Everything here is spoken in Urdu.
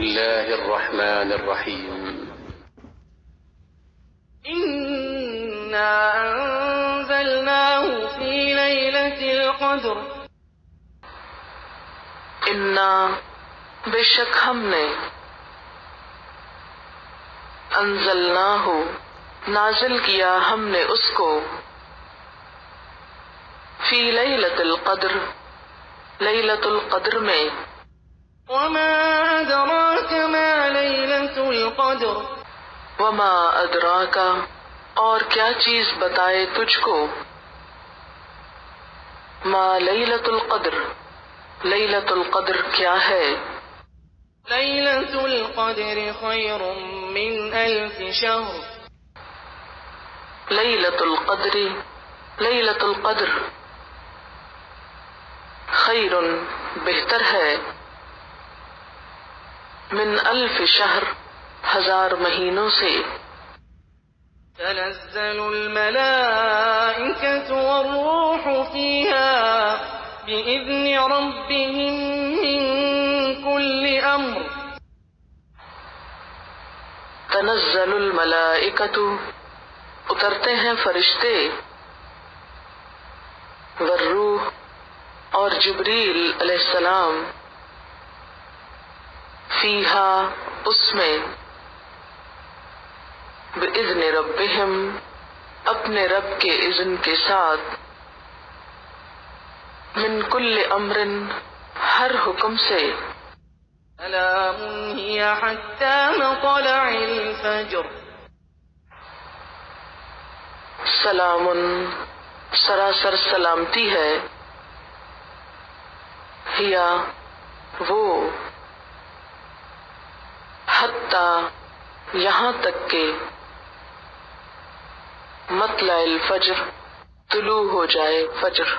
الله الرحمن الرحيم إنا أنزلناه في ليلة القدر انا بے شک ہم نے انزلناہ نازل کیا ہم نے اس کو فی لیلۃ القدر لیلۃ القدر میں وما أدراك ما ليلة القدر وما ادراک اور کیا چیز بتائے تجھ کو ما لیلۃ القدر لیلۃ القدر کیا ہے ليلة القدر خير من 1000 شهر لیلۃ القدر لیلۃ القدر خیر بہتر ہے من 1000 شہر 1000 مہینوں سے تنزل الملائكة والروح فيها بإذن ربهم من كل أمر تنزل الملائکۃ اترتے ہیں فرشتے والروح اور جبریل علیہ السلام فیہا اس میں بإذن ربہم اپنے رب کے اذن کے ساتھ من کل امر ہر حکم سے سلام هي حتى مطلع الفجر سلام سراسر سلامتی ہے ہیا وہ حتی یہاں تک کہ مطلع الفجر طلوع ہو جائے فجر